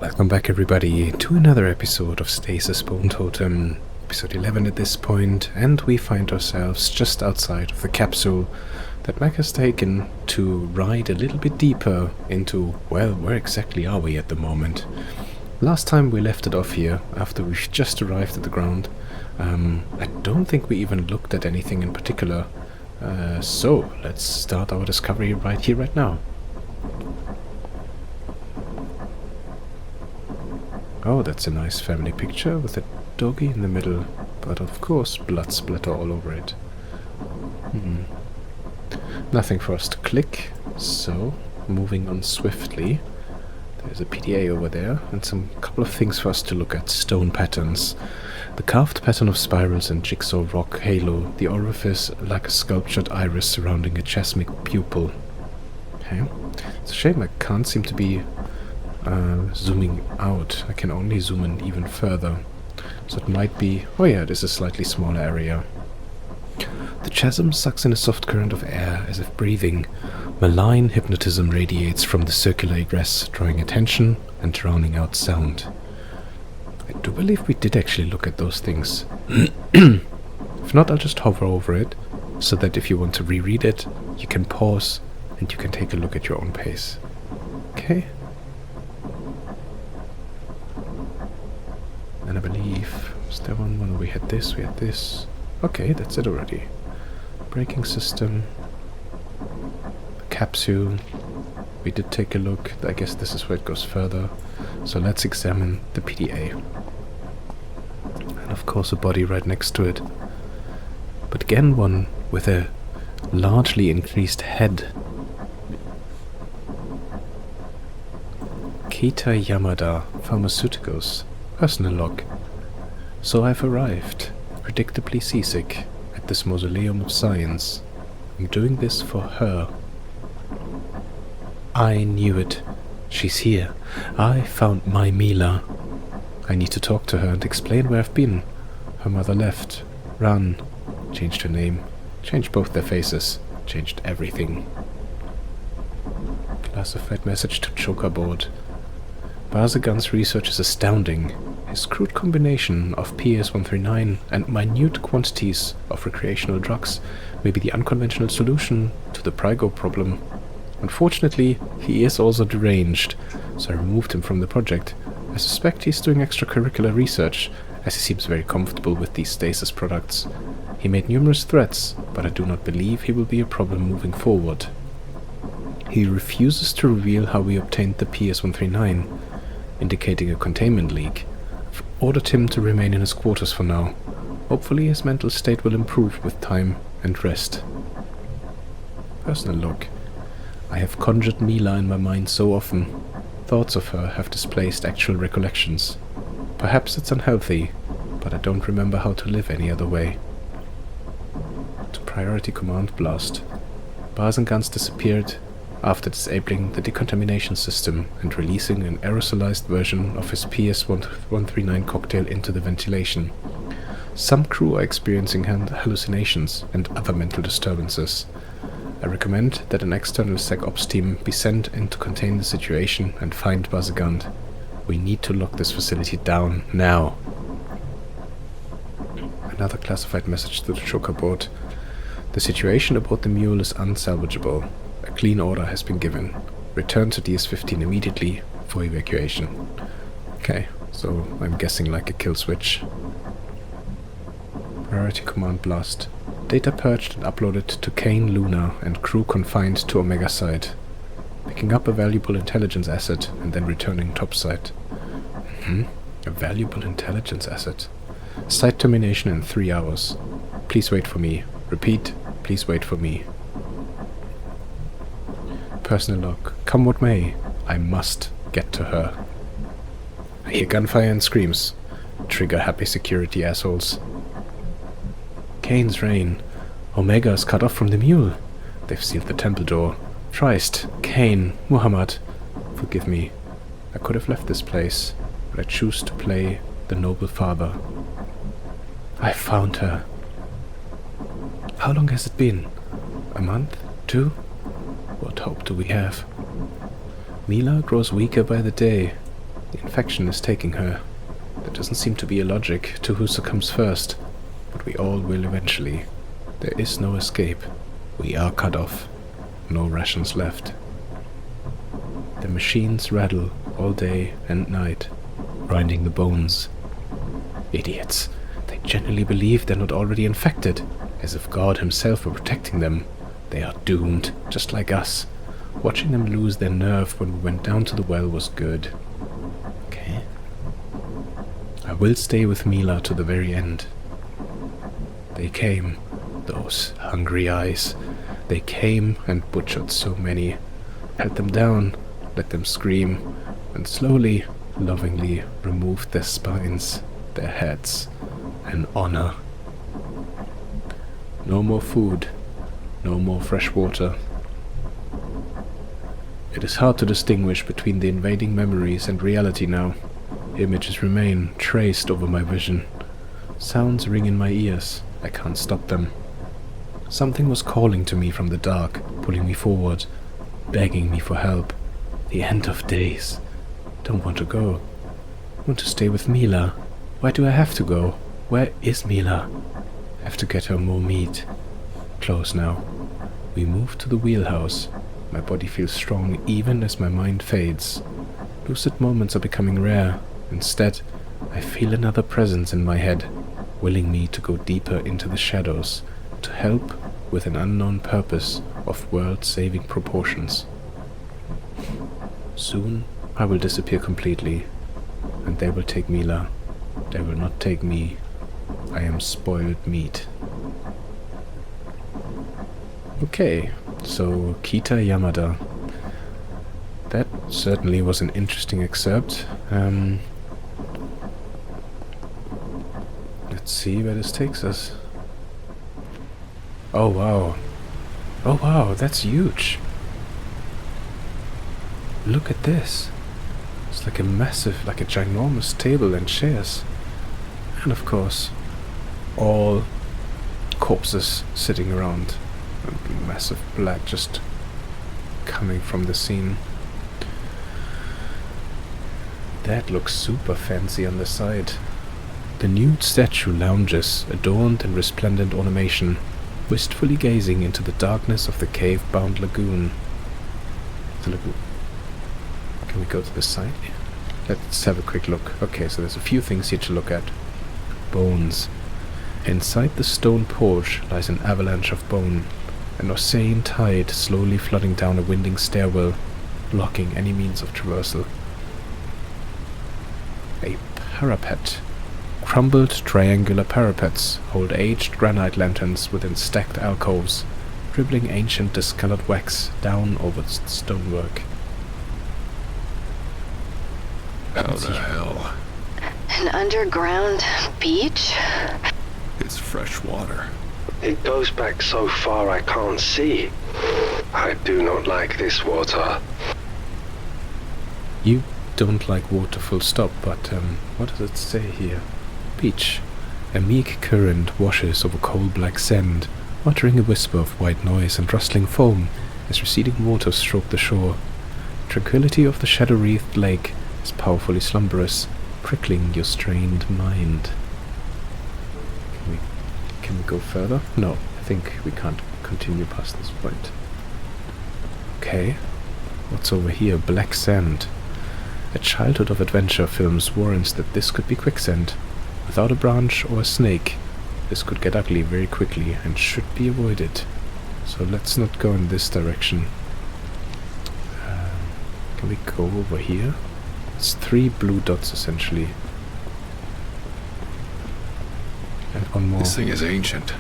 Welcome back everybody to another episode of Stasis Bone Totem, episode 11 at this point, and we find ourselves just outside of the capsule that Mac has taken to ride a little bit deeper into, well, where exactly are we at the moment? Last time we left it off here, after we've just arrived at the ground. I don't think we even looked at anything in particular, so let's start our discovery right here, right now. Oh, that's a nice family picture with a doggy in the middle, but of course blood splatter all over it. Nothing for us to click, so moving on swiftly. There's a PDA over there, and some couple of things for us to look at. Stone patterns. The carved pattern of spirals and jigsaw rock halo, the orifice like a sculptured iris surrounding a chasmic pupil. Okay. It's a shame I can't seem to be zooming out. I can only zoom in even further. So it might be... oh yeah, it is a slightly smaller area. The chasm sucks in a soft current of air as if breathing. Malign hypnotism radiates from the circular egress, drawing attention and drowning out sound. I do believe we did actually look at those things. If not, I'll just hover over it, so that if you want to reread it, you can pause and you can take a look at your own pace. Okay? And I believe, was there one when we had this, Okay, that's it already. Braking system. Capsule. We did take a look. I guess this is where it goes further. So let's examine the PDA. And of course a body right next to it. But again one with a largely increased head. Kita Yamada Pharmaceuticals. Personal log. So I've arrived, predictably seasick, at this mausoleum of science. I'm doing this for her. I knew it. She's here. I found my Mila. I need to talk to her and explain where I've been. Her mother left, ran, changed her name, changed both their faces, changed everything. Classified message to choker board. Bazagan's research is astounding. His crude combination of PS-139 and minute quantities of recreational drugs may be the unconventional solution to the Prigo problem. Unfortunately, he is also deranged, so I removed him from the project. I suspect he's doing extracurricular research, as he seems very comfortable with these stasis products. He made numerous threats, but I do not believe he will be a problem moving forward. He refuses to reveal how we obtained the PS-139, indicating a containment leak. I've ordered him to remain in his quarters for now. Hopefully his mental state will improve with time and rest. Personal log. I have conjured Mila in my mind so often. Thoughts of her have displaced actual recollections. Perhaps it's unhealthy, but I don't remember how to live any other way. To priority command blast. Bazengans disappeared after disabling the decontamination system and releasing an aerosolized version of his PS-139 cocktail into the ventilation. Some crew are experiencing hallucinations and other mental disturbances. I recommend that an external SecOps team be sent in to contain the situation and find Bazegand. We need to lock this facility down now. Another classified message to the choker board. The situation aboard the mule is unsalvageable. A clean order has been given. Return to DS-15 immediately for evacuation. Okay, so I'm guessing like a kill switch. Priority command blast. Data purged and uploaded to Kane, Luna, and crew confined to Omega side. Picking up a valuable intelligence asset and then returning topside. A valuable intelligence asset. Site termination in 3 hours. Please wait for me. Repeat, please wait for me. Personal log. Come what may, I must get to her. I hear gunfire and screams. Trigger happy security, assholes. Kane's reign. Omega is cut off from the mule. They've sealed the temple door. Christ, Kane, Muhammad. Forgive me. I could have left this place, but I choose to play the noble father. I found her. How long has it been? A month? 2? What hope do we have? Mila grows weaker by the day. The infection is taking her. There doesn't seem to be a logic to who succumbs first, but we all will eventually. There is no escape. We are cut off. No rations left. The machines rattle all day and night, grinding the bones. Idiots. They genuinely believe they're not already infected, as if God himself were protecting them. They are doomed, just like us. Watching them lose their nerve when we went down to the well was good. Okay. I will stay with Mila to the very end. They came, those hungry eyes. They came and butchered so many. Held them down, let them scream, and slowly, lovingly removed their spines, their heads, and honor. No more food, no more fresh water. It is hard to distinguish between the invading memories and reality now. Images remain traced over my vision. Sounds ring in my ears. I can't stop them. Something was calling to me from the dark, pulling me forward, begging me for help. The end of days. Don't want to go. Want to stay with Mila. Why do I have to go? Where is Mila? Have to get her more meat. Close now. We move to the wheelhouse. My body feels strong even as my mind fades. Lucid moments are becoming rare. Instead, I feel another presence in my head, willing me to go deeper into the shadows, to help with an unknown purpose of world-saving proportions. Soon, I will disappear completely, and they will take Mila. They will not take me. I am spoiled meat. Okay, so Kita Yamada. That certainly was an interesting excerpt. Let's see where this takes us. Oh wow. Oh wow, that's huge. Look at this. It's like a massive, like a ginormous table and chairs. And of course, all corpses sitting around. And massive blood just coming from the scene. That looks super fancy on the side. The nude statue lounges, adorned in resplendent ornation, wistfully gazing into the darkness of the cave-bound lagoon. The lagoon. Can we go to the side? Let's have a quick look. Okay, so there's a few things here to look at. Bones. Inside the stone porch lies an avalanche of bone, an Ocean tide slowly flooding down a winding stairwell, blocking any means of traversal. A parapet. Crumbled triangular parapets hold aged granite lanterns within stacked alcoves, dribbling ancient discolored wax down over the stonework. How the hell? An underground beach? It's fresh water. It goes back so far I can't see. I do not like this water. You don't like water full stop, but what does it say here? Beach. A meek current washes over coal black sand, uttering a whisper of white noise and rustling foam as receding waters stroke the shore. Tranquility of the shadow-wreathed lake is powerfully slumberous, prickling your strained mind. Can we go further? No, I think we can't continue past this point. Okay, what's over here? Black sand. A childhood of adventure films warrants that this could be quicksand. Without a branch or a snake, this could get ugly very quickly and should be avoided. So let's not go in this direction. Can we go over here? It's 3 blue dots essentially. And one more. This thing is ancient,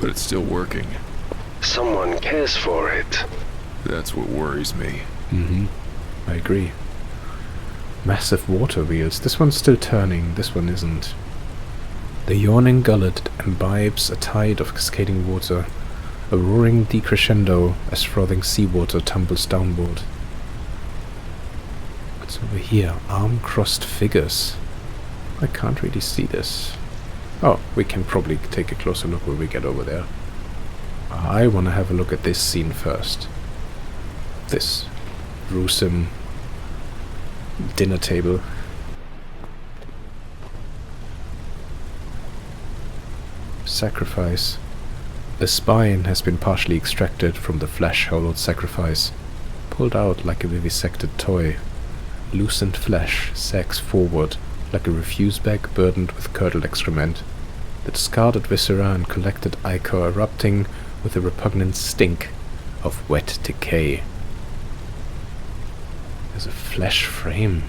but it's still working. Someone cares for it. That's what worries me. I agree. Massive water wheels. This one's still turning, this one isn't. The yawning gullet imbibes a tide of cascading water, a roaring decrescendo as frothing seawater tumbles downward. What's over here? Arm-crossed figures. I can't really see this. Oh, we can probably take a closer look when we get over there. I want to have a look at this scene first. This gruesome dinner table. Sacrifice. The spine has been partially extracted from the flesh-hollowed sacrifice, pulled out like a vivisected toy. Loosened flesh sags forward like a refuse bag burdened with curdled excrement. The discarded viscera and collected ichor erupting with a repugnant stink of wet decay. There's a flesh frame,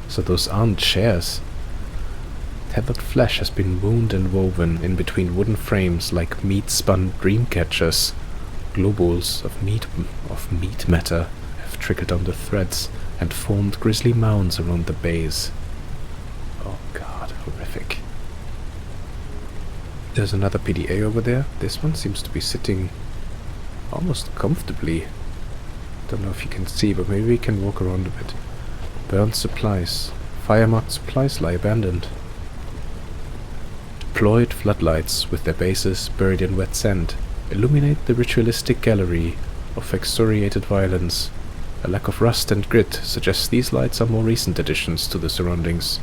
so those aren't chairs. Tethered flesh has been wound and woven in between wooden frames like meat-spun dream catchers. Globules of meat matter have trickled down the threads and formed grisly mounds around the base. Oh god, horrific. There's another PDA over there. This one seems to be sitting almost comfortably. Don't know if you can see, but maybe we can walk around a bit. Burnt supplies. Fire-marked supplies lie abandoned. Deployed floodlights, with their bases buried in wet sand, illuminate the ritualistic gallery of excoriated violence. A lack of rust and grit suggests these lights are more recent additions to the surroundings.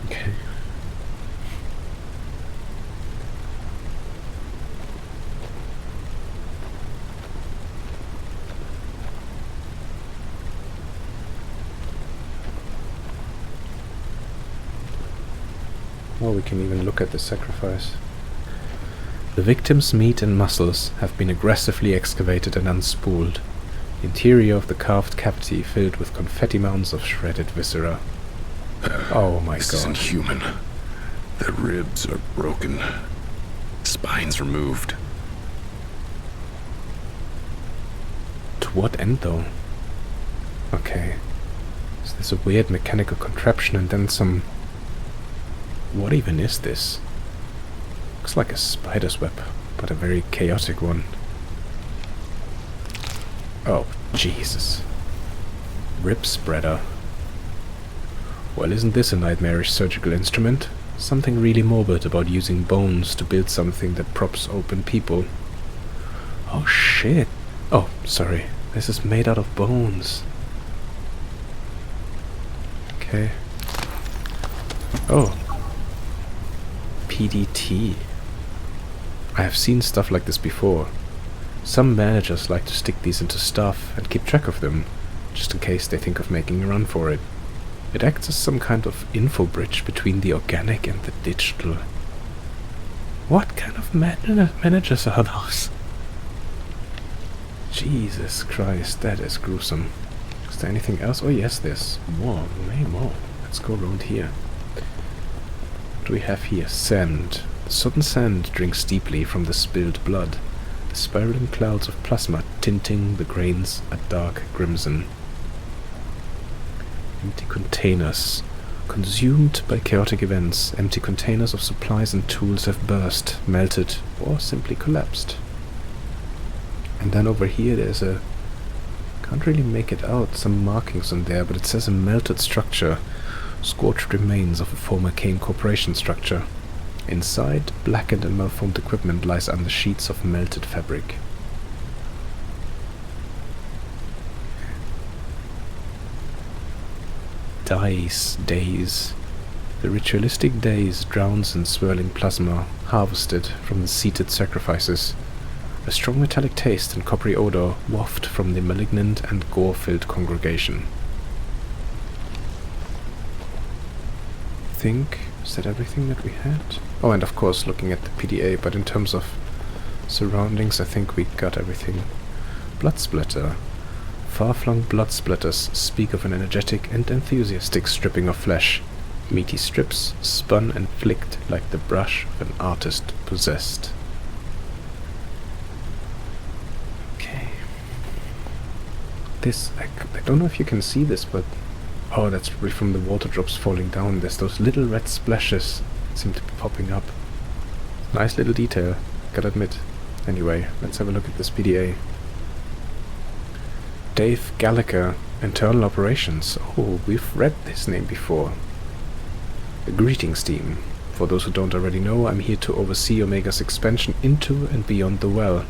Okay. Oh, we can even look at the sacrifice. The victim's meat and muscles have been aggressively excavated and unspooled. The interior of the carved cavity filled with confetti mounds of shredded viscera. Oh my This god. isn't human. The ribs are broken. Spines removed. To what end, though? Okay. So there's a weird mechanical contraption and then some... What even is this? Looks like a spider's web, but a very chaotic one. Oh, Jesus. Rib spreader. Well, isn't this a nightmarish surgical instrument? Something really morbid about using bones to build something that props open people. Oh shit. Oh, sorry. This is made out of bones. Okay. Oh. PDT. I have seen stuff like this before. Some managers like to stick these into stuff and keep track of them, just in case they think of making a run for it. It acts as some kind of info bridge between the organic and the digital. What kind of managers are those? Jesus Christ, that is gruesome. Is there anything else? Oh yes, there's more, way more. Let's go around here. What do we have here? Sand. The sodden sand drinks deeply from the spilled blood, the spiraling clouds of plasma tinting the grains a dark crimson. Empty containers. Consumed by chaotic events, empty containers of supplies and tools have burst, melted, or simply collapsed. And then over here there's a... Can't really make it out, some markings on there, but it says a melted structure. Scorched remains of a former Kane Corporation structure. Inside, blackened and malformed equipment lies under sheets of melted fabric. Days. The ritualistic days drowns in swirling plasma, harvested from the seated sacrifices. A strong metallic taste and coppery odor waft from the malignant and gore-filled congregation. Is that everything that we had? Oh, and of course looking at the PDA, but in terms of surroundings I think we got everything. Blood splatter. Far-flung blood splatters speak of an energetic and enthusiastic stripping of flesh. Meaty strips spun and flicked like the brush of an artist possessed. Okay. This, I don't know if you can see this, but... Oh, that's probably from the water drops falling down. There's those little red splashes seem to be popping up. Nice little detail, gotta admit. Anyway, let's have a look at this PDA. Dave Gallagher, Internal Operations. Oh, we've read this name before. Greetings, team. For those who don't already know, I'm here to oversee Omega's expansion into and beyond the well.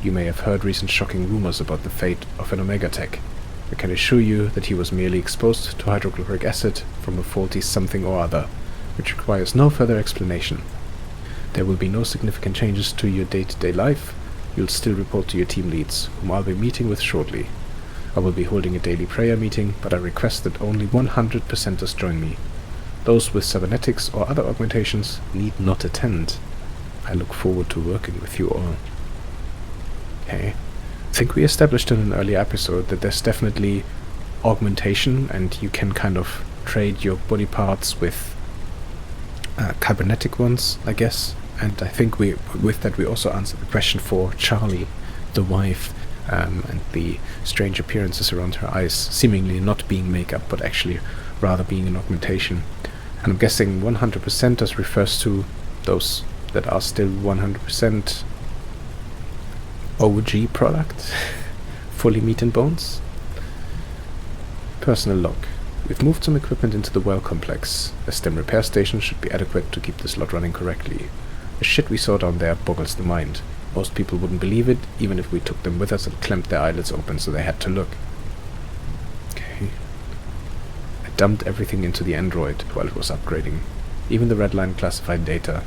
You may have heard recent shocking rumors about the fate of an Omega tech. I can assure you that he was merely exposed to hydrochloric acid from a faulty something or other. which requires no further explanation. There will be no significant changes to your day-to-day life. You'll still report to your team leads, whom I'll be meeting with shortly. I will be holding a daily prayer meeting, but I request that only 100%ers join me. Those with cybernetics or other augmentations need not attend. I look forward to working with you all. Okay. I think we established in an earlier episode that there's definitely augmentation, and you can kind of trade your body parts with cybernetic ones, I guess. And I think with that we also answered the question for Charlie, the wife, and the strange appearances around her eyes, seemingly not being makeup, but actually rather being an augmentation. And I'm guessing 100%ers refers to those that are still 100% OG product, fully meat and bones. Personal log. We've moved some equipment into the well complex. A STEM repair station should be adequate to keep this lot running correctly. The shit we saw down there boggles the mind. Most people wouldn't believe it, even if we took them with us and clamped their eyelids open so they had to look. Okay. I dumped everything into the android while it was upgrading. Even the redline classified data.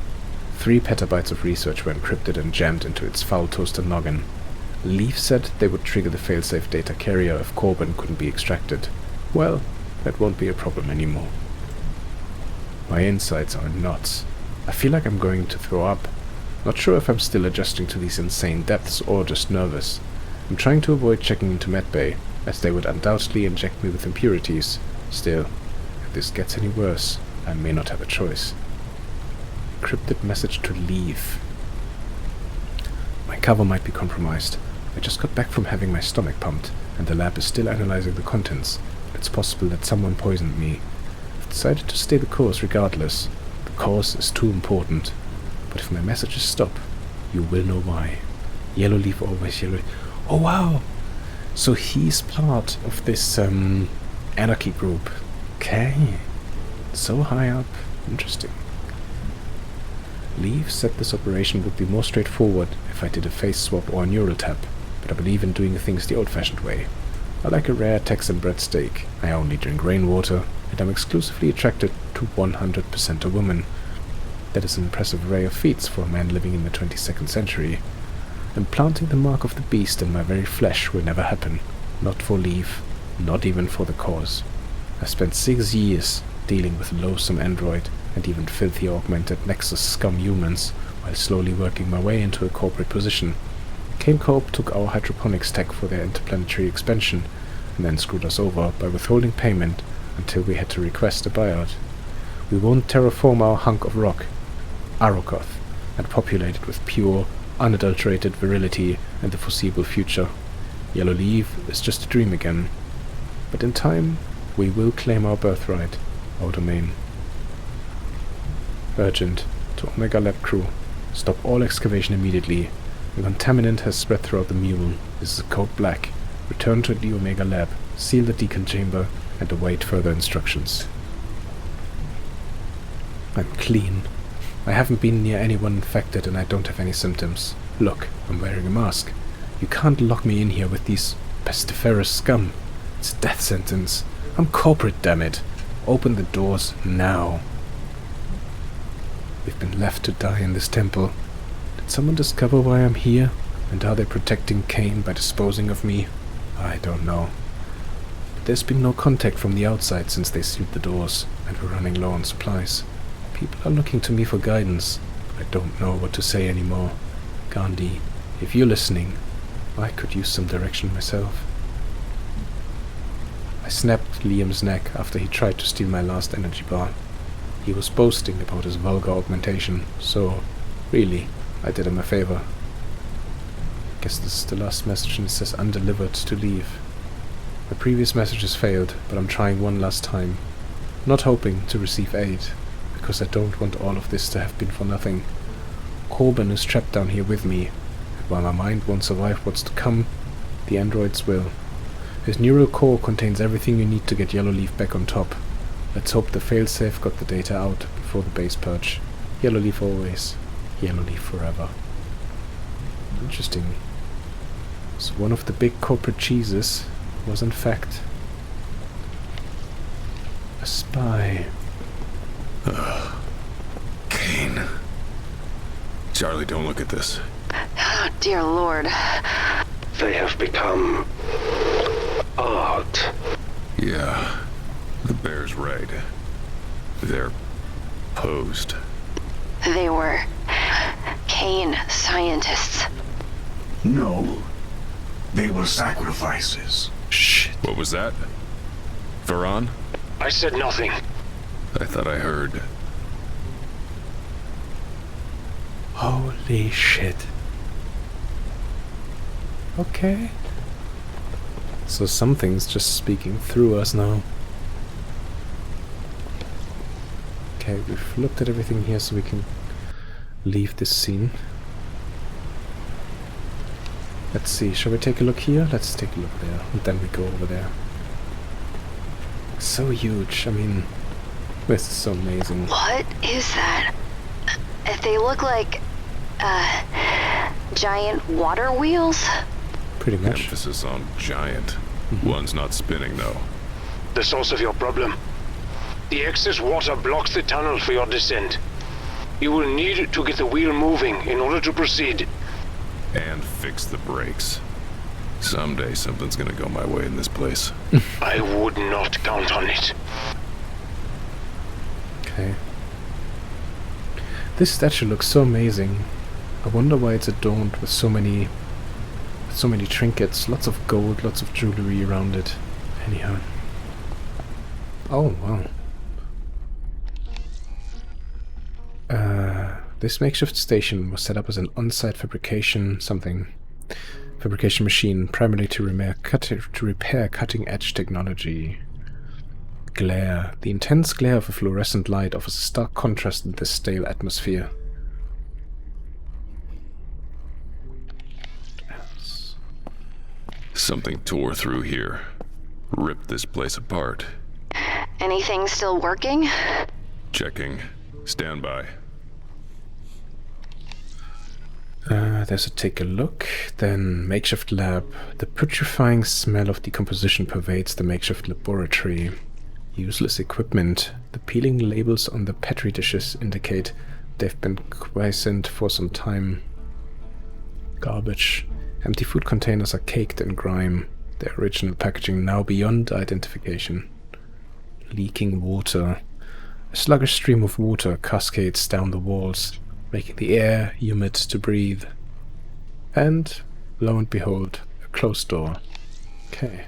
3 petabytes of research were encrypted and jammed into its foul toaster noggin. Leaf said they would trigger the failsafe data carrier if Corbin couldn't be extracted. Well, that won't be a problem anymore. My insides are nuts. I feel like I'm going to throw up. Not sure if I'm still adjusting to these insane depths or just nervous. I'm trying to avoid checking into medbay, as they would undoubtedly inject me with impurities. Still, if this gets any worse, I may not have a choice. Encrypted message to Leaf. My cover might be compromised. I just got back from having my stomach pumped, and the lab is still analyzing the contents. It's possible that someone poisoned me. I've decided to stay the course regardless. The cause is too important. But if my messages stop, you will know why. Yellow Leaf always yellow. Oh wow! So he's part of this anarchy group. Okay. So high up. Interesting. Leaf said this operation would be more straightforward if I did a face swap or a neural tap, but I believe in doing things the old-fashioned way. I like a rare Texan breadsteak, I only drink rainwater, and I'm exclusively attracted to 100% a woman. That is an impressive array of feats for a man living in the 22nd century. Implanting the mark of the beast in my very flesh will never happen. Not for Leaf, not even for the cause. I spent 6 years dealing with a loathsome android and even filthy augmented Nexus scum humans, while slowly working my way into a corporate position. Kane Corp took our hydroponics tech for their interplanetary expansion, and then screwed us over by withholding payment until we had to request a buyout. We won't terraform our hunk of rock, Arokoth, and populate it with pure, unadulterated virility in the foreseeable future. Yellow Leaf is just a dream again. But in time, we will claim our birthright, our domain. Urgent. To Omega Lab crew. Stop all excavation immediately. The contaminant has spread throughout the mule. This is code black. Return to the Omega Lab. Seal the decant chamber and await further instructions. I'm clean. I haven't been near anyone infected and I don't have any symptoms. Look, I'm wearing a mask. You can't lock me in here with these pestiferous scum. It's a death sentence. I'm corporate, dammit. Open the doors now. We've been left to die in this temple. Did someone discover why I'm here? And are they protecting Kane by disposing of me? I don't know. But there's been no contact from the outside since they sealed the doors, and we're running low on supplies. People are looking to me for guidance, but I don't know what to say anymore. Gandhi, if you're listening, I could use some direction myself. I snapped Liam's neck after he tried to steal my last energy bar. He was boasting about his vulgar augmentation, so, really, I did him a favor. Guess this is the last message and it says undelivered to leave. My previous messages failed, but I'm trying one last time. Not hoping to receive aid, because I don't want all of this to have been for nothing. Corbin is trapped down here with me, and while my mind won't survive what's to come, the androids will. His neural core contains everything you need to get Yellow Leaf back on top. Let's hope the failsafe got the data out before the base purge. Yellow Leaf always. Yellow Leaf forever. Interesting. So one of the big corporate cheeses was in fact a spy. Charlie, don't look at this. Oh, dear Lord. They have become art. Yeah, the bear's right. They're posed. They were Kane scientists. No. They were sacrifices. Shit. What was that? Varan? I said nothing. I thought I heard. Holy shit. Okay. So something's just speaking through us now. Okay, we've looked at everything here so we can leave this scene. Let's see, shall we take a look here? Let's take a look there, and then we go over there. So huge, I mean, this is so amazing. What is that? They look like, giant water wheels? Pretty much. Emphasis on giant. One's not spinning, though. The source of your problem. The excess water blocks the tunnel for your descent. You will need to get the wheel moving in order to proceed. And fix the brakes. Someday something's gonna go my way in this place. I would not count on it. Okay. This statue looks so amazing. I wonder why it's adorned with so many trinkets, lots of gold, lots of jewelry around it. Anyhow. Oh, wow. This makeshift station was set up as an on-site fabrication machine, primarily to repair cutting-edge technology. Glare. The intense glare of a fluorescent light offers a stark contrast in this stale atmosphere. Something tore through here. Ripped this place apart. Anything still working? Checking. Stand by. There's a take a look. Then makeshift lab. The putrefying smell of decomposition pervades the makeshift laboratory. Useless equipment. The peeling labels on the petri dishes indicate they've been quiescent for some time. Garbage. Empty food containers are caked in grime. Their original packaging now beyond identification. Leaking water. A sluggish stream of water cascades down the walls, making the air humid to breathe. And, lo and behold, a closed door. Okay.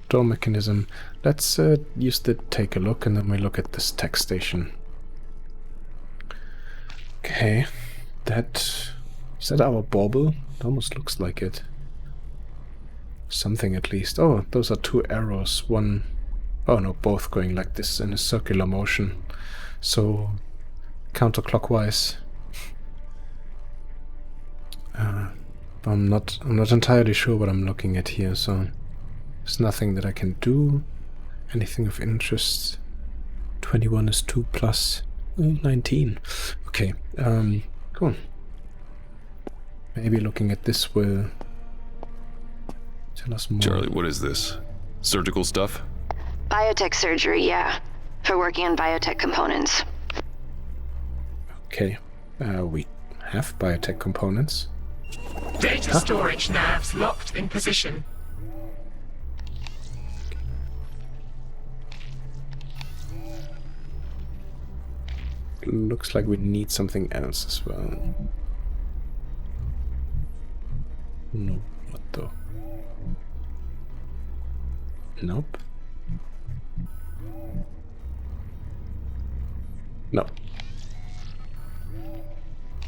Door mechanism. Let's use the take a look and then we look at this tech station. Okay. Is that our bauble? It almost looks like it. Something at least. Oh, those are two arrows. One... Oh no, both going like this in a circular motion. So, counterclockwise. I'm not entirely sure what I'm looking at here, so there's nothing that I can do. Anything of interest. 21 is 2 plus 19. Okay, cool. Maybe looking at this will tell us more. Charlie, what is this? Surgical stuff? Biotech surgery, yeah. For working on biotech components. Okay, we have biotech components. Data storage navs locked in position. Looks like we need something else as well. No, what though? Nope. No.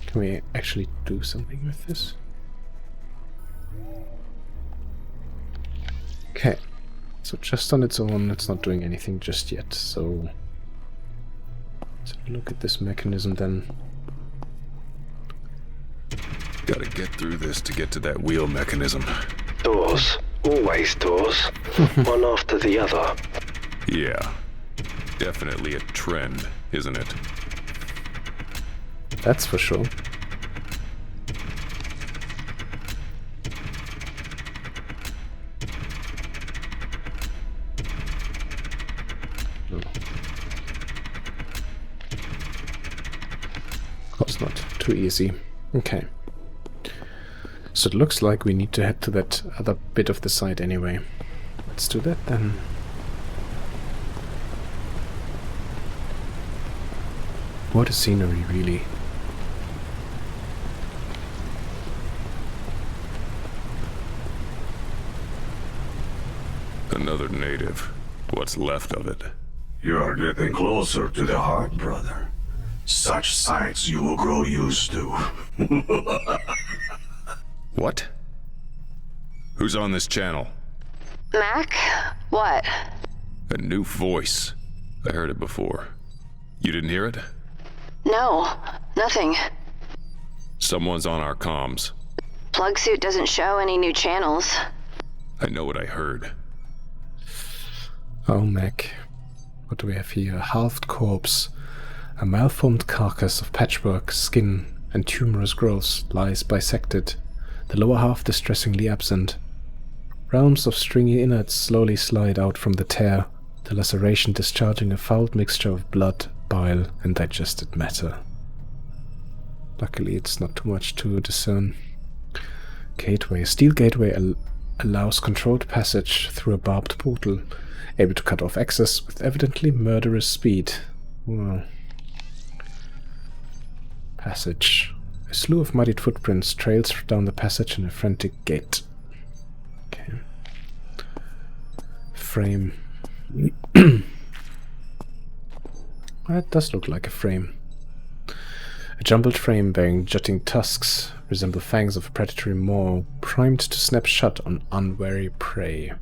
Can we actually do something with this? Okay. So just on its own, it's not doing anything just yet, so... Let's have a look at this mechanism then. Gotta get through this to get to that wheel mechanism. Doors. Always doors. One after the other. Yeah. Definitely a trend, isn't it? That's for sure. No. Of course not. Too easy. Okay. So it looks like we need to head to that other bit of the site anyway. Let's do that then. What a scenery, really. Another native. What's left of it? You're getting closer to the heart, brother. Such sights you will grow used to. What? Who's on this channel? Mac? What? A new voice. I heard it before. You didn't hear it? No, nothing. Someone's on our comms. Plug suit doesn't show any new channels. I know what I heard. Oh, Mac. What do we have here? A halved corpse. A malformed carcass of patchwork, skin, and tumorous growths lies bisected, the lower half distressingly absent. Realms of stringy innards slowly slide out from the tear, the laceration discharging a foul mixture of blood, bile, and digested matter. Luckily, it's not too much to discern. Gateway. A steel gateway allows controlled passage through a barbed portal, able to cut off access with evidently murderous speed. Well. Passage. A slew of muddied footprints trails down the passage in a frantic gait. Okay. Frame. That does look like a frame. A jumbled frame bearing jutting tusks resemble fangs of a predatory maw, primed to snap shut on unwary prey.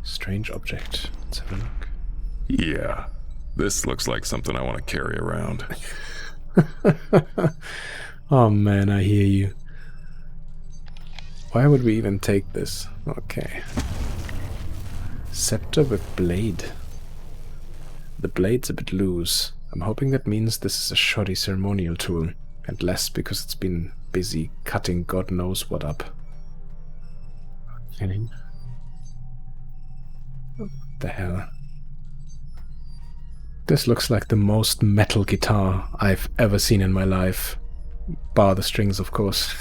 Strange object. Let's have a look. Yeah. This looks like something I want to carry around. Oh man, I hear you. Why would we even take this? Okay. Scepter with blade. The blade's a bit loose. I'm hoping that means this is a shoddy ceremonial tool, and less because it's been busy cutting God knows what up. Okay. What the hell? This looks like the most metal guitar I've ever seen in my life. Bar the strings, of course.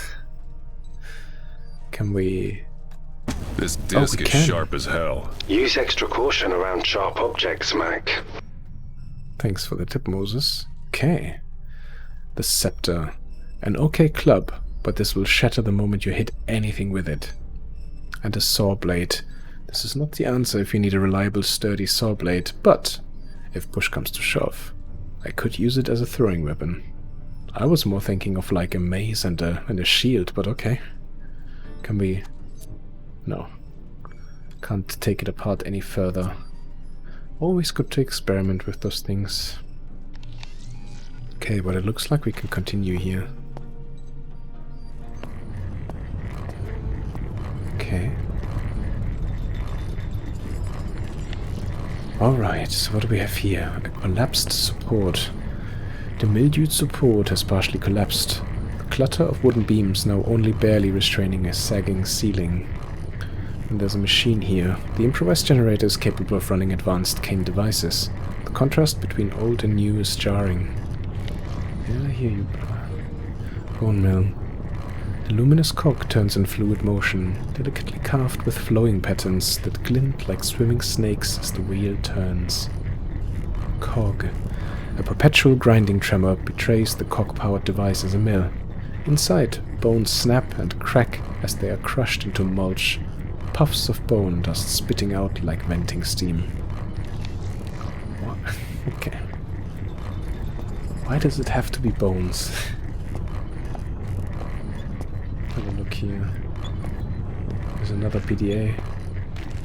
Can we... This disc is sharp as hell. Use extra caution around sharp objects, Mac. Thanks for the tip, Moses. Okay. The scepter. An okay club, but this will shatter the moment you hit anything with it. And a saw blade. This is not the answer if you need a reliable, sturdy saw blade, but if push comes to shove, I could use it as a throwing weapon. I was more thinking of like a mace and a shield, but okay. Can we... No. Can't take it apart any further. Always good to experiment with those things. Okay, but it looks like we can continue here. Okay. Alright, so what do we have here? A collapsed support. The mildewed support has partially collapsed. The clutter of wooden beams now only barely restraining a sagging ceiling. And there's a machine here. The improvised generator is capable of running advanced Kane devices. The contrast between old and new is jarring. Yeah, I hear you, brother. Bone mill. The luminous cog turns in fluid motion, delicately carved with flowing patterns that glint like swimming snakes as the wheel turns. Cog. A perpetual grinding tremor betrays the cog-powered device as a mill. Inside, bones snap and crack as they are crushed into mulch, puffs of bone dust spitting out like venting steam. What? Okay. Why does it have to be bones? Have a look here. There's another PDA.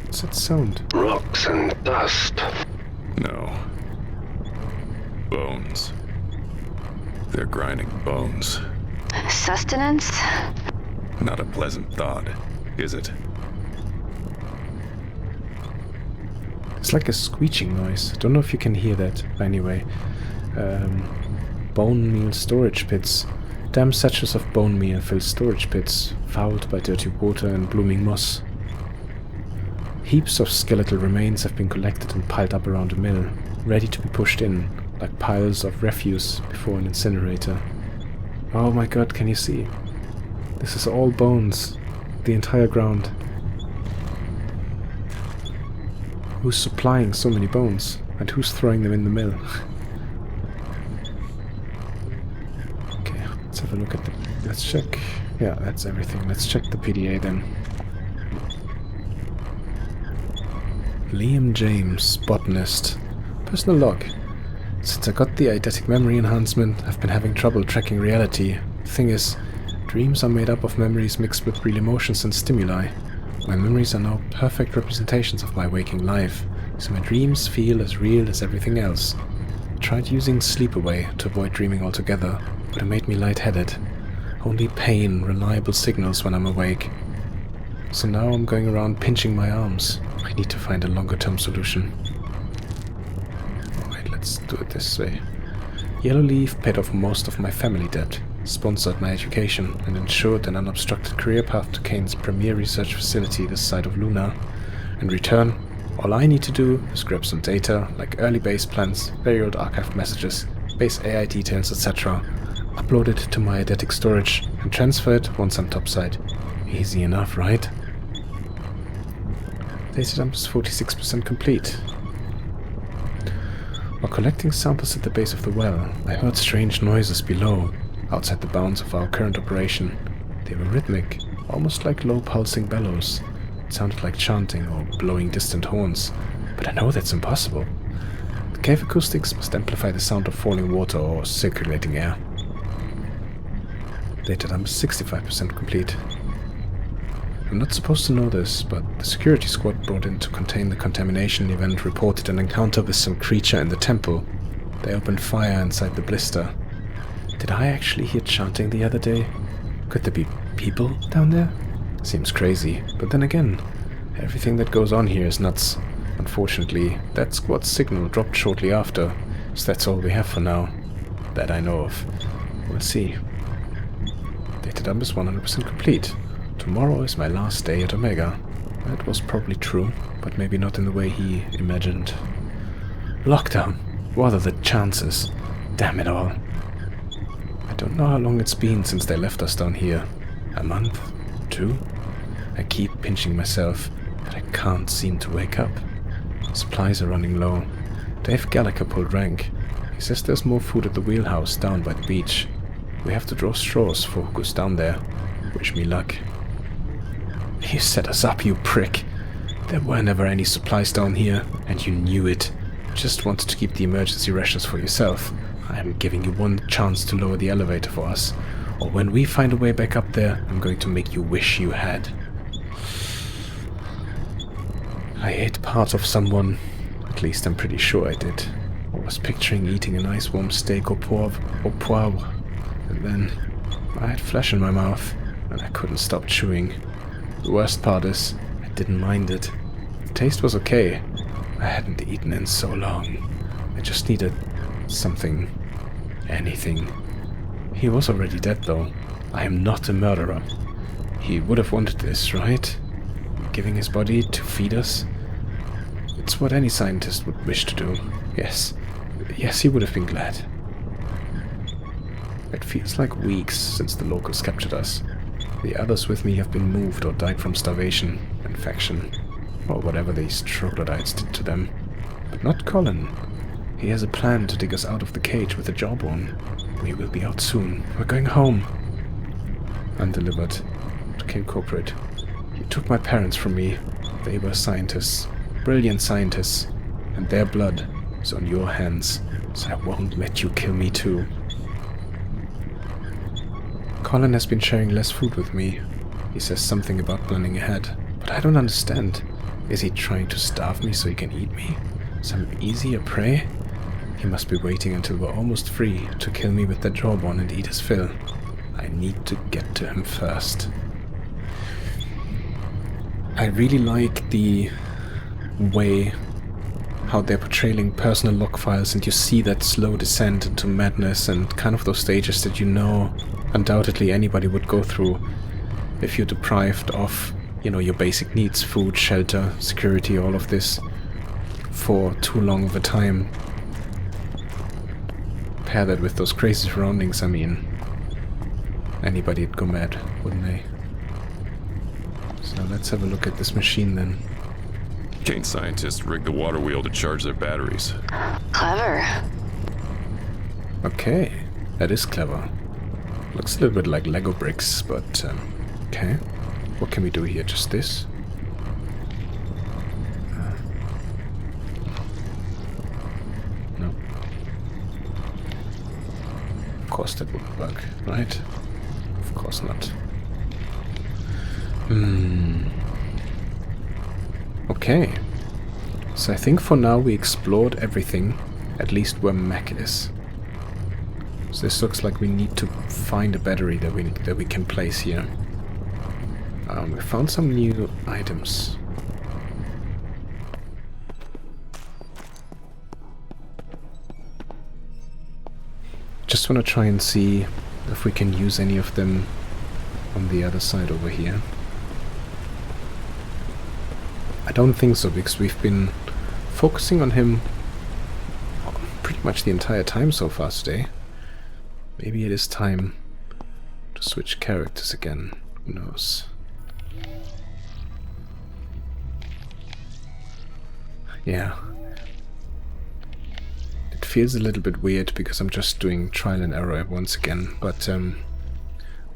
What's that sound? Rocks and dust. No. Bones. They're grinding bones. Sustenance? Not a pleasant thought, is it? It's like a screeching noise. I don't know if you can hear that. Anyway, bone meal storage pits. Damn satchels of bone meal fill storage pits, fouled by dirty water and blooming moss. Heaps of skeletal remains have been collected and piled up around a mill, ready to be pushed in, like piles of refuse before an incinerator. Oh my god, can you see? This is all bones. The entire ground. Who's supplying so many bones? And who's throwing them in the mill? Okay, let's have a look at the... Let's check... Yeah, that's everything. Let's check the PDA then. Liam James, botanist. Personal log. Since I got the eidetic memory enhancement, I've been having trouble tracking reality. The thing is, dreams are made up of memories mixed with real emotions and stimuli. My memories are now perfect representations of my waking life, so my dreams feel as real as everything else. I tried using sleep-away to avoid dreaming altogether, but it made me lightheaded. Only pain, reliable signals when I'm awake. So now I'm going around pinching my arms. I need to find a longer-term solution. Alright, let's do it this way. Yellow Leaf paid off most of my family debt, sponsored my education, and ensured an unobstructed career path to Kane's premier research facility this side of Luna. In return, all I need to do is grab some data, like early base plans, very old archived messages, base AI details, etc., upload it to my eidetic storage, and transfer it once I'm topside. Easy enough, right? Data dump is 46% complete. While collecting samples at the base of the well, I heard strange noises below, outside the bounds of our current operation. They were rhythmic, almost like low pulsing bellows. It sounded like chanting or blowing distant horns, but I know that's impossible. The cave acoustics must amplify the sound of falling water or circulating air. Data dump is 65% complete. I'm not supposed to know this, but the security squad brought in to contain the contamination event reported an encounter with some creature in the temple. They opened fire inside the blister. Did I actually hear chanting the other day? Could there be people down there? Seems crazy, but then again, everything that goes on here is nuts. Unfortunately, that squad's signal dropped shortly after, so that's all we have for now. That I know of. We'll see. Data dump is 100% complete. Tomorrow is my last day at Omega. That was probably true, but maybe not in the way he imagined. Lockdown. What are the chances? Damn it all. I don't know how long it's been since they left us down here. A month? 2? I keep pinching myself, but I can't seem to wake up. Supplies are running low. Dave Gallagher pulled rank. He says there's more food at the wheelhouse down by the beach. We have to draw straws for who goes down there. Wish me luck. You set us up, you prick. There were never any supplies down here, and you knew it. You just wanted to keep the emergency rations for yourself. I am giving you one chance to lower the elevator for us, or when we find a way back up there, I'm going to make you wish you had. I ate part of someone. At least I'm pretty sure I did. I was picturing eating a nice warm steak au poivre, and then I had flesh in my mouth, and I couldn't stop chewing. The worst part is, I didn't mind it. The taste was okay. I hadn't eaten in so long. I just needed something. Anything. He was already dead, though. I am not a murderer. He would have wanted this, right? Giving his body to feed us? It's what any scientist would wish to do. Yes. Yes, he would have been glad. It feels like weeks since the locals captured us. The others with me have been moved or died from starvation, infection, or whatever these troglodytes did to them. But not Colin. He has a plan to dig us out of the cage with the jawbone. We will be out soon. We're going home. Undelivered. To King Corporate. You took my parents from me. They were scientists. Brilliant scientists. And their blood is on your hands. So I won't let you kill me too. Colin has been sharing less food with me. He says something about planning ahead, but I don't understand. Is he trying to starve me so he can eat me? Some easier prey? He must be waiting until we're almost free to kill me with that jawbone and eat his fill. I need to get to him first. I really like the way how they're portraying personal log files, and you see that slow descent into madness and kind of those stages that you know undoubtedly anybody would go through if you're deprived of, you know, your basic needs, food, shelter, security, all of this for too long of a time. Pair that with those crazy surroundings, I mean, anybody'd go mad, wouldn't they? So let's have a look at this machine then. Kane scientists rigged the water wheel to charge their batteries. Clever. Okay, that is clever. Looks a little bit like Lego bricks, but okay. What can we do here? Just this? No. Of course that wouldn't work, right? Of course not. Okay. So I think for now we explored everything, at least where Mac is. So this looks like we need to find a battery that we can place here. We found some new items. Just want to try and see if we can use any of them on the other side over here. I don't think so, because we've been focusing on him pretty much the entire time so far today. Maybe it is time to switch characters again. Who knows? Yeah. It feels a little bit weird because I'm just doing trial and error once again, but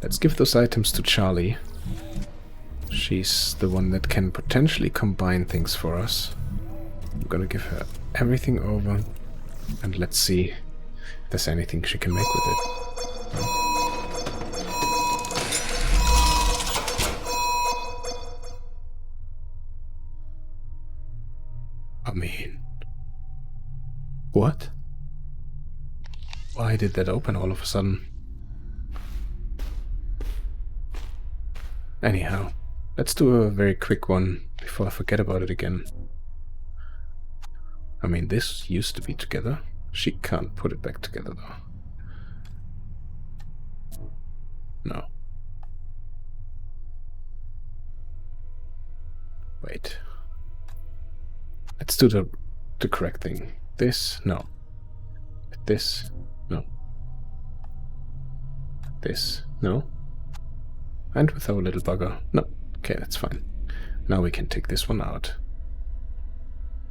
let's give those items to Charlie. She's the one that can potentially combine things for us. I'm gonna give her everything over, and let's see if there's anything she can make with it. I mean... What? Why did that open all of a sudden? Anyhow, let's do a very quick one before I forget about it again. I mean, this used to be together. She can't put it back together though. No. Wait. Let's do the correct thing. This, no. This, no. This, no. And with our little bugger, no. Okay, that's fine. Now we can take this one out.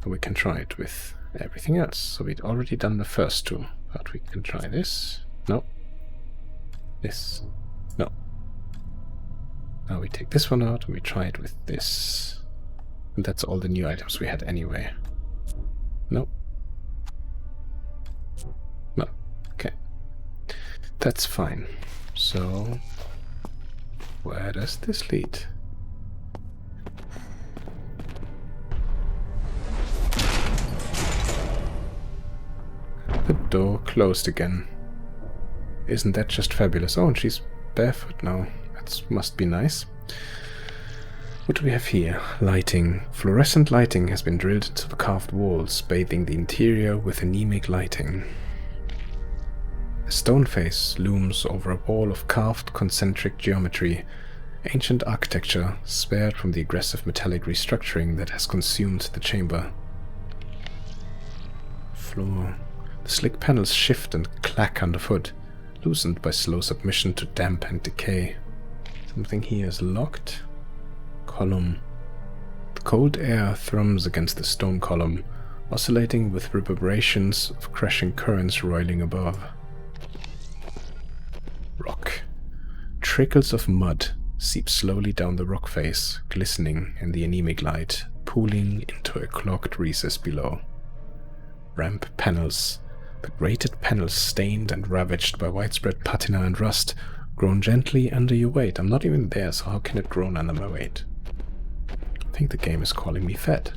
And we can try it with everything else. So we'd already done the first two. But we can try this. No. This. No. Now we take this one out and we try it with this. And that's all the new items we had anyway. No. No. Okay. That's fine. So, where does this lead? The door closed again. Isn't that just fabulous? Oh, and she's barefoot now. That must be nice. What do we have here? Lighting. Fluorescent lighting has been drilled into the carved walls, bathing the interior with anemic lighting. A stone face looms over a wall of carved concentric geometry, ancient architecture spared from the aggressive metallic restructuring that has consumed the chamber. Floor. The slick panels shift and clack underfoot, loosened by slow submission to damp and decay. Something here is locked. Column. The cold air thrums against the stone column, oscillating with reverberations of crashing currents roiling above. Rock. Trickles of mud seep slowly down the rock face, glistening in the anemic light, pooling into a clogged recess below. Ramp panels. The grated panels stained and ravaged by widespread patina and rust, groan gently under your weight. I'm not even there, so how can it groan under my weight? I think the game is calling me fat.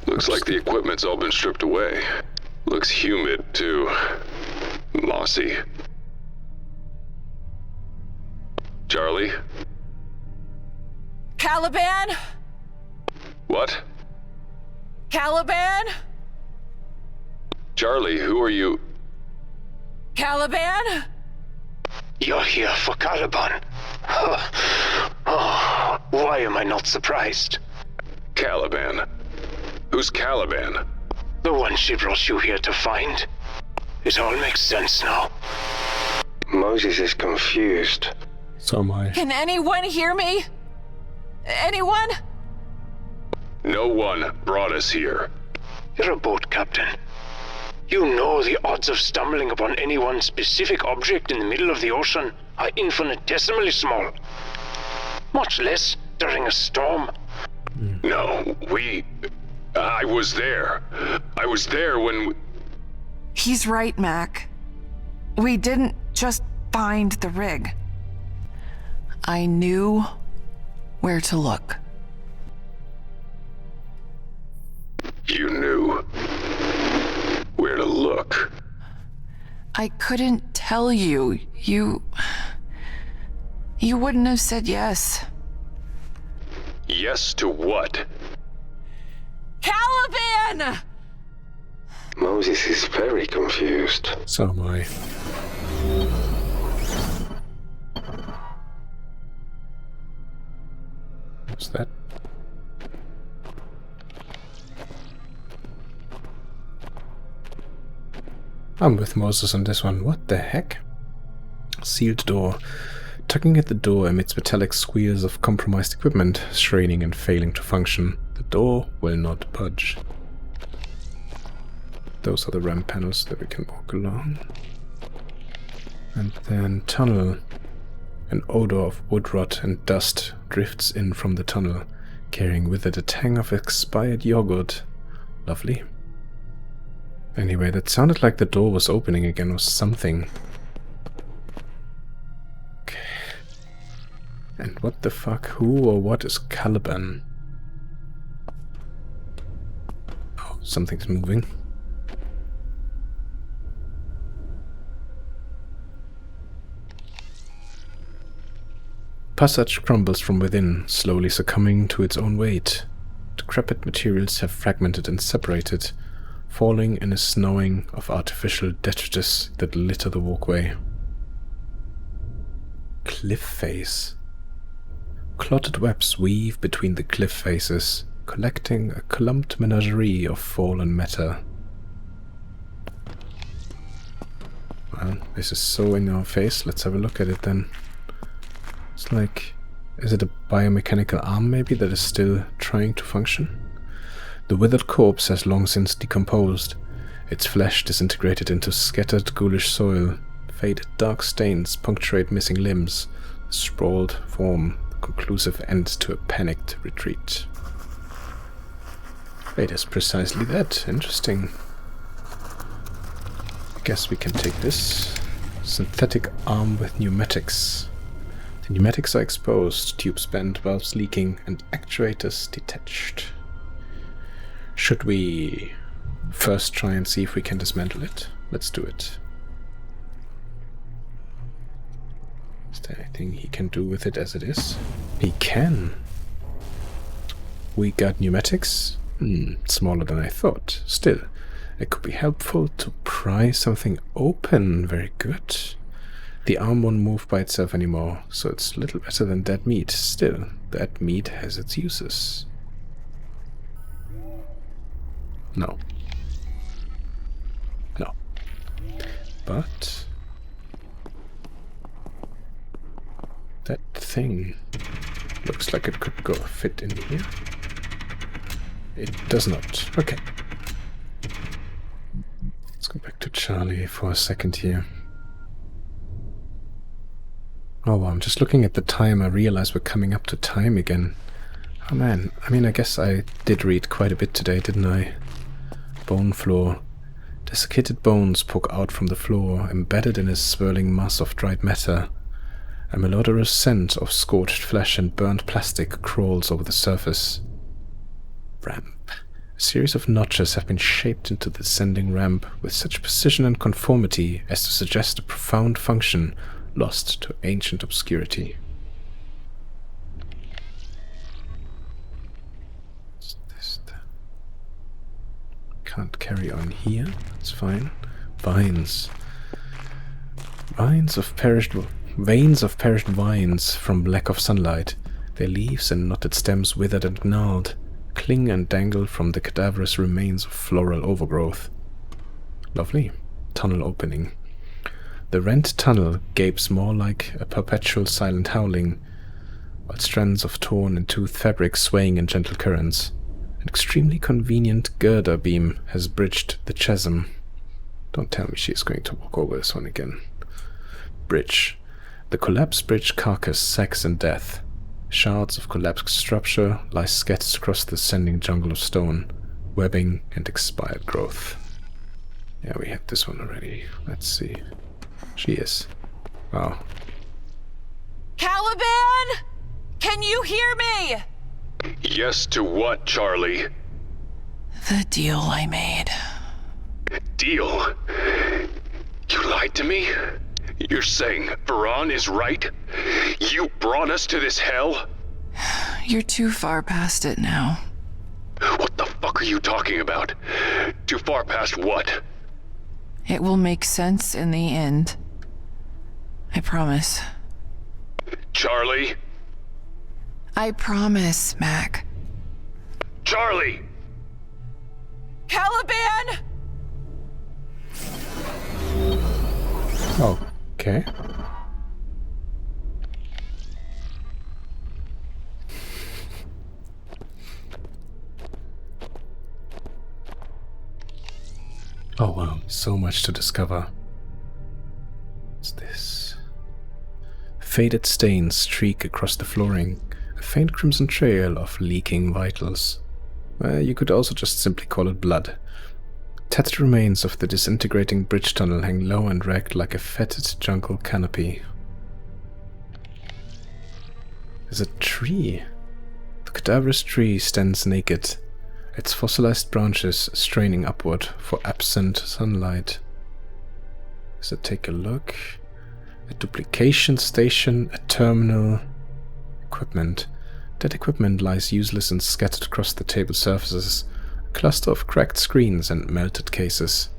Looks like the equipment's all been stripped away. Looks humid, too. Mossy. Charlie? Caliban? What? Caliban? Charlie, who are you? Caliban? You're here for Caliban. Oh, why am I not surprised? Caliban. Who's Caliban? The one she brought you here to find. It all makes sense now. Moses is confused. So am I. Can anyone hear me? Anyone? No one brought us here. You're a boat captain. You know the odds of stumbling upon any one specific object in the middle of the ocean are infinitesimally small. Much less during a storm. No, I was there. I was there when... He's right, Mac. We didn't just find the rig. I knew where to look. You knew where to look. I couldn't tell you. You wouldn't have said yes. Yes to what? Caliban! Moses is very confused. So am I. What's that? I'm with Moses on this one. What the heck? Sealed door. Tugging at the door emits metallic squeals of compromised equipment, straining and failing to function. The door will not budge. Those are the ramp panels that we can walk along. And then tunnel. An odor of wood rot and dust drifts in from the tunnel, carrying with it a tang of expired yogurt. Lovely. Anyway, that sounded like the door was opening again or something. Okay. And what the fuck? Who or what is Caliban? Oh, something's moving. Passage crumbles from within, slowly succumbing to its own weight. Decrepit materials have fragmented and separated, falling in a snowing of artificial detritus that litter the walkway. Cliff face. Clotted webs weave between the cliff faces, collecting a clumped menagerie of fallen matter. Well, this is so in our face. Let's have a look at it then. It's like, is it a biomechanical arm maybe that is still trying to function? The withered corpse has long since decomposed, its flesh disintegrated into scattered ghoulish soil. Faded dark stains punctuate missing limbs, the sprawled form, the conclusive end to a panicked retreat. It is precisely that. Interesting. I guess we can take this. Synthetic arm with pneumatics. The pneumatics are exposed, tubes bent, valves leaking, and actuators detached. Should we first try and see if we can dismantle it? Let's do it. Is there anything he can do with it as it is? He can! We got pneumatics? Smaller than I thought. Still, it could be helpful to pry something open. Very good. The arm won't move by itself anymore, so it's little better than dead meat. Still, dead meat has its uses. No. No. But that thing looks like it could go fit in here. It does not. Okay. Let's go back to Charlie for a second here. Oh, well, I'm just looking at the time. I realize we're coming up to time again. Oh man, I mean, I guess I did read quite a bit today, didn't I? Bone floor. Desiccated bones poke out from the floor, embedded in a swirling mass of dried matter. A malodorous scent of scorched flesh and burnt plastic crawls over the surface. Ramp. A series of notches have been shaped into the descending ramp with such precision and conformity as to suggest a profound function lost to ancient obscurity. What's this then? Can't carry on here. It's fine. Vines. Veins of perished vines from lack of sunlight. Their leaves and knotted stems withered and gnarled, cling and dangle from the cadaverous remains of floral overgrowth. Lovely. Tunnel opening. The rent tunnel gapes more like a perpetual silent howling, while strands of torn and toothed fabric swaying in gentle currents. An extremely convenient girder beam has bridged the chasm. Don't tell me she's going to walk over this one again. Bridge. The collapsed bridge carcass sags in death. Shards of collapsed structure lie scattered across the ascending jungle of stone, webbing and expired growth. Yeah, we had this one already. Let's see. She is. Wow. Caliban! Can you hear me? Yes to what, Charlie? The deal I made. Deal? You lied to me? You're saying Varan is right? You brought us to this hell? You're too far past it now. What the fuck are you talking about? Too far past what? It will make sense in the end. I promise. Charlie? I promise, Mac. Charlie! Caliban! Okay. Oh wow, so much to discover. What's this? Faded stains streak across the flooring, a faint crimson trail of leaking vitals. You could also just simply call it blood. Tattered remains of the disintegrating bridge tunnel hang low and ragged like a fetid jungle canopy. There's a tree. The cadaverous tree stands naked, its fossilized branches straining upward for absent sunlight. So take a look. A duplication station, a terminal, equipment. That equipment lies useless and scattered across the table surfaces, a cluster of cracked screens and melted cases.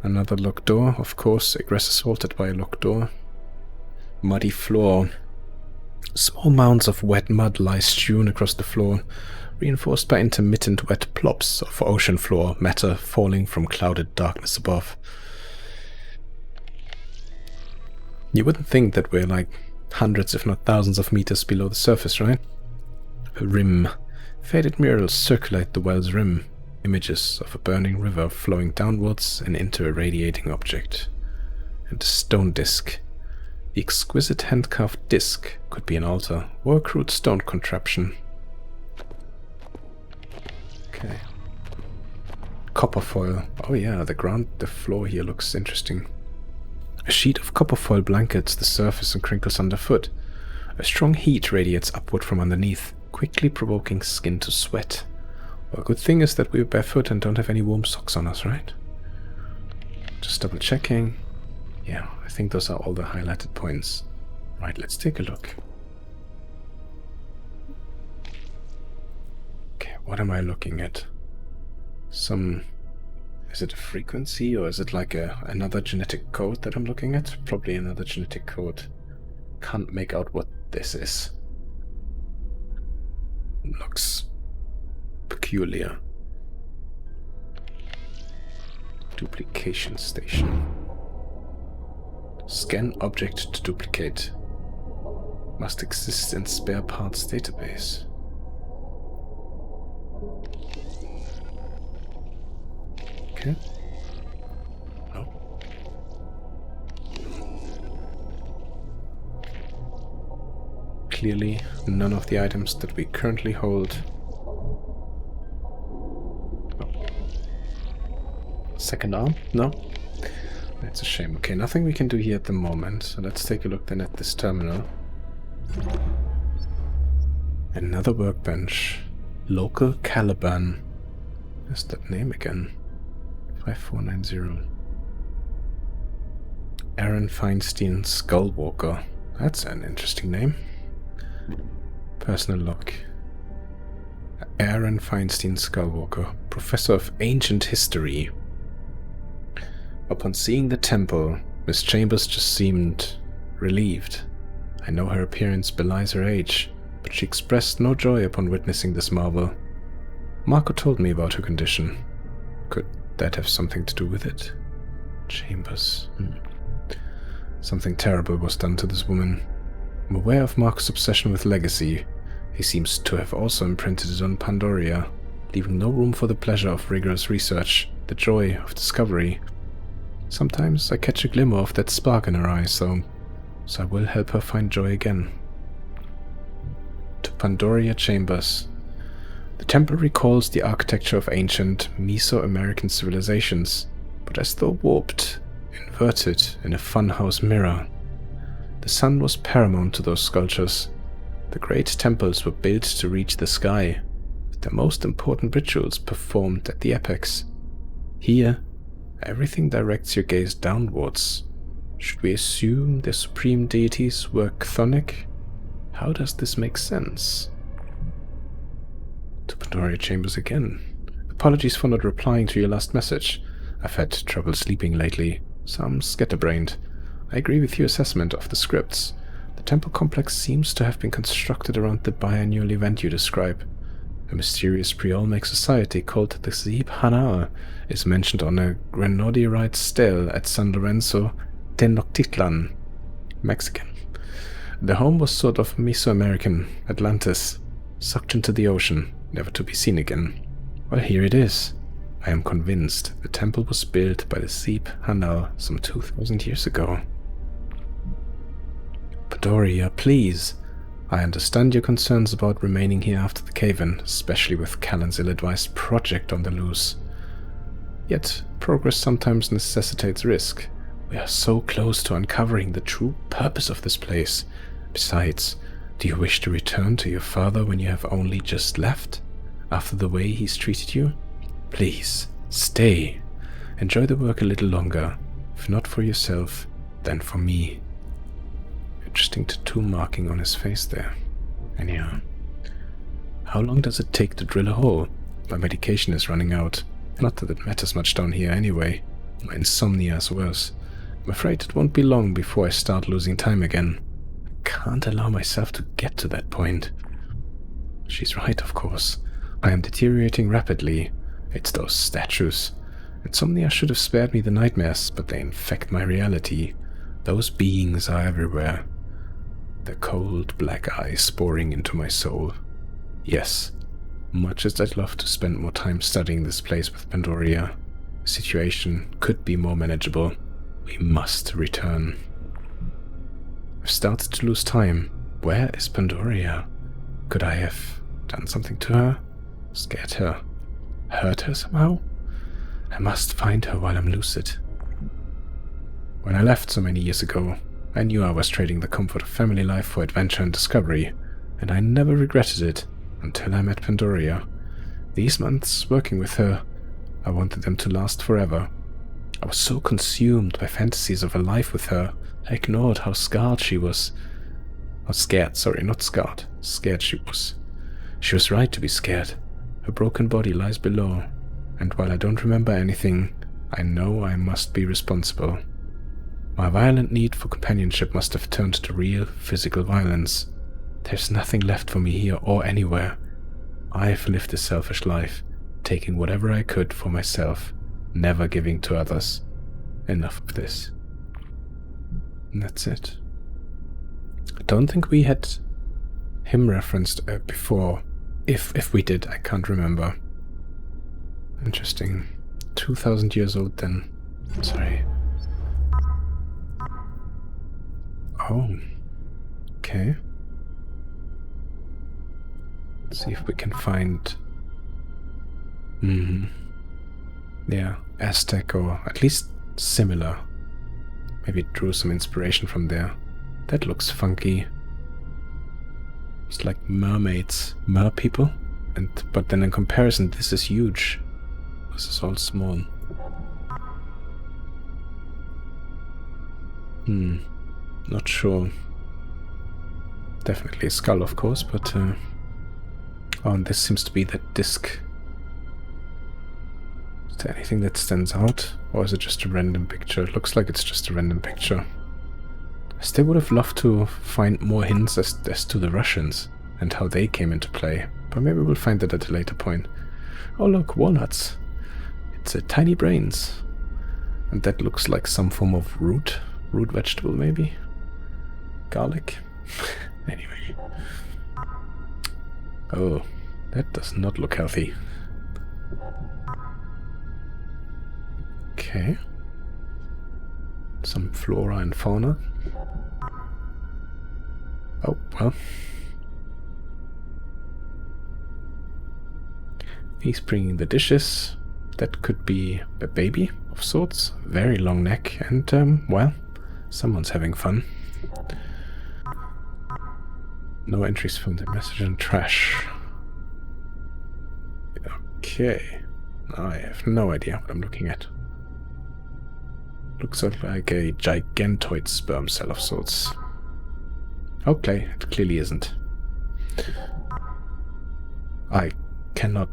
Another locked door, of course, egress assaulted by a locked door. Muddy floor. Small mounds of wet mud lie strewn across the floor, reinforced by intermittent wet plops of ocean floor matter falling from clouded darkness above. You wouldn't think that we're like hundreds if not thousands of meters below the surface, right? A rim. Faded murals circulate the well's rim, images of a burning river flowing downwards and into a radiating object. And a stone disc. The exquisite hand-carved disc could be an altar or a crude stone contraption. Okay. Copper foil. Oh yeah, the floor here looks interesting. A sheet of copper foil blankets the surface and crinkles underfoot. A strong heat radiates upward from underneath, quickly provoking skin to sweat. Well, good thing is that we're barefoot and don't have any warm socks on us, right? Just double checking. Yeah, I think those are all the highlighted points. Right, let's take a look. Okay, what am I looking at? Is it a frequency or is it like another genetic code that I'm looking at? Probably another genetic code. Can't make out what this is. Looks peculiar. Duplication station. Scan object to duplicate. Must exist in spare parts database. Okay. No. Clearly, none of the items that we currently hold. Oh. Second arm? No. That's a shame. Okay, nothing we can do here at the moment. So let's take a look then at this terminal. Another workbench. Local Caliban. Where's that name again? 5490. Aaron Feinstein Skullwalker. That's an interesting name. Personal log. Aaron Feinstein Skullwalker, Professor of Ancient History. Upon seeing the temple, Miss Chambers just seemed relieved. I know her appearance belies her age, but she expressed no joy upon witnessing this marvel. Marco told me about her condition. Could that have something to do with it? Chambers. Something terrible was done to this woman. I'm aware of Mark's obsession with legacy. He seems to have also imprinted it on Pandoria, leaving no room for the pleasure of rigorous research, the joy of discovery. Sometimes I catch a glimmer of that spark in her eyes, so I will help her find joy again. To Pandoria Chambers. The temple recalls the architecture of ancient Mesoamerican civilizations, but as though warped, inverted in a funhouse mirror. The sun was paramount to those sculptures. The great temples were built to reach the sky, with their most important rituals performed at the apex. Here, everything directs your gaze downwards. Should we assume the supreme deities were chthonic? How does this make sense? To Pandoria Chambers again. Apologies for not replying to your last message. I've had trouble sleeping lately, so I'm scatterbrained. I agree with your assessment of the scripts. The temple complex seems to have been constructed around the biannual event you describe. A mysterious pre-Olmec society called the Zib Hanar is mentioned on a granodiorite stele at San Lorenzo, Tenochtitlan, Mexican. The home was sort of Mesoamerican Atlantis, sucked into the ocean, never to be seen again. Well, here it is. I am convinced the temple was built by the Zib Hanar some 2,000 years ago. Pandoria, please. I understand your concerns about remaining here after the cave-in, especially with Callan's ill-advised project on the loose. Yet, progress sometimes necessitates risk. We are so close to uncovering the true purpose of this place. Besides, do you wish to return to your father when you have only just left? After the way he's treated you? Please, stay. Enjoy the work a little longer. If not for yourself, then for me. Interesting tattoo marking on his face there. Anyhow, how long does it take to drill a hole? My medication is running out. Not that it matters much down here anyway. My insomnia is worse. I'm afraid it won't be long before I start losing time again. I can't allow myself to get to that point. She's right, of course. I am deteriorating rapidly. It's those statues. Insomnia should have spared me the nightmares, but they infect my reality. Those beings are everywhere. Their cold black eyes boring into my soul. Yes, much as I'd love to spend more time studying this place with Pandoria, the situation could be more manageable. We must return. I've started to lose time. Where is Pandoria? Could I have done something to her? Scared her? Hurt her somehow? I must find her while I'm lucid. When I left so many years ago, I knew I was trading the comfort of family life for adventure and discovery, and I never regretted it until I met Pandoria. These months working with her, I wanted them to last forever. I was so consumed by fantasies of a life with her, I ignored how scarred she was. Scared she was. She was right to be scared. Her broken body lies below, and while I don't remember anything, I know I must be responsible. My violent need for companionship must have turned to real physical violence. There's nothing left for me here or anywhere. I've lived a selfish life, taking whatever I could for myself, never giving to others. Enough of this. And that's it. I don't think we had him referenced before. If we did, I can't remember. Interesting. 2,000 years old then. Sorry. Oh. Okay. Let's see if we can find... Yeah, Aztec or at least similar. Maybe drew some inspiration from there. That looks funky. It's like mermaids, mer people, but then in comparison, this is huge. This is all small. Not sure. Definitely a skull, of course, but oh, and this seems to be that disc. Is there anything that stands out, or is it just a random picture? It looks like it's just a random picture. I still would have loved to find more hints as to the Russians and how they came into play, but maybe we'll find that at a later point. Oh look, walnuts. It's tiny brains. And that looks like some form of root. Root vegetable, maybe? Garlic? Anyway. Oh, that does not look healthy. Okay. Some flora and fauna. Oh, well. He's bringing the dishes. That could be a baby of sorts. Very long neck and, well, someone's having fun. No entries from the message and trash. Okay. I have no idea what I'm looking at. Looks like a gigantoid sperm cell of sorts. Okay, it clearly isn't. I cannot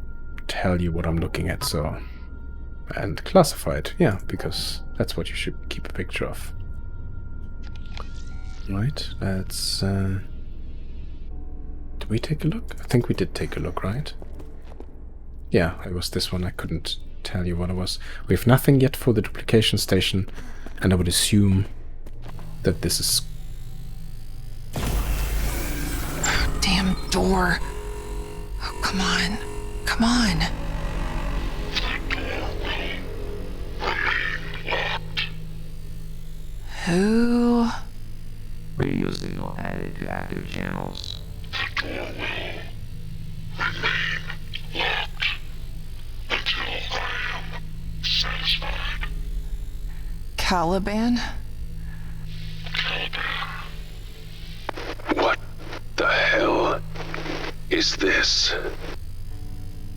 tell you what I'm looking at, so... And classify it, yeah, because that's what you should keep a picture of. Right, let's... Did we take a look? I think we did take a look, right? Yeah, it was this one. I couldn't tell you what it was. We have nothing yet for the duplication station, and I would assume that this is... Damn door. Oh, come on. Come on. Who? Radio signal added to active channels. Caliban? What the hell is this?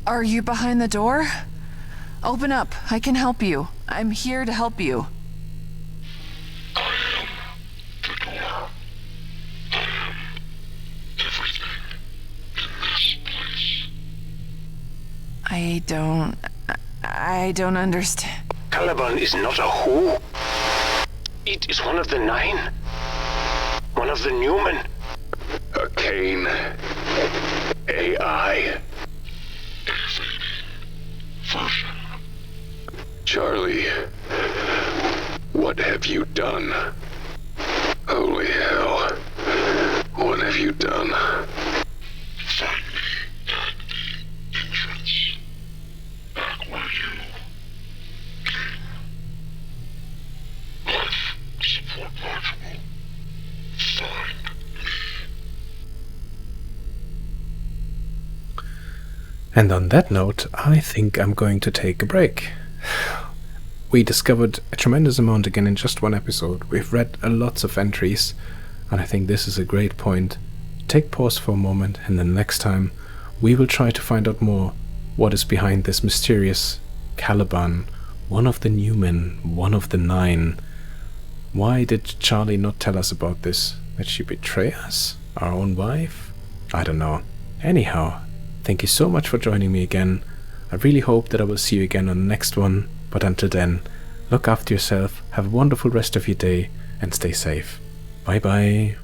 Are you behind the door? Open up. I can help you. I'm here to help you. I don't understand. Caliban is not a who. It is one of the 9. One of the Newmen. A Kane AI. Charlie, what have you done? Holy hell. What have you done? Find me at the entrance. Back where you came. Life support module. Find me. And on that note, I think I'm going to take a break. We discovered a tremendous amount again in just one episode. We've read lots of entries, and I think this is a great point. Take pause for a moment, and then next time we will try to find out more what is behind this mysterious Caliban, one of the Newmen, one of the 9. Why did Charlie not tell us about this? Did she betray us? Our own wife? I don't know. Anyhow, thank you so much for joining me again. I really hope that I will see you again on the next one. But until then, look after yourself, have a wonderful rest of your day, and stay safe. Bye bye.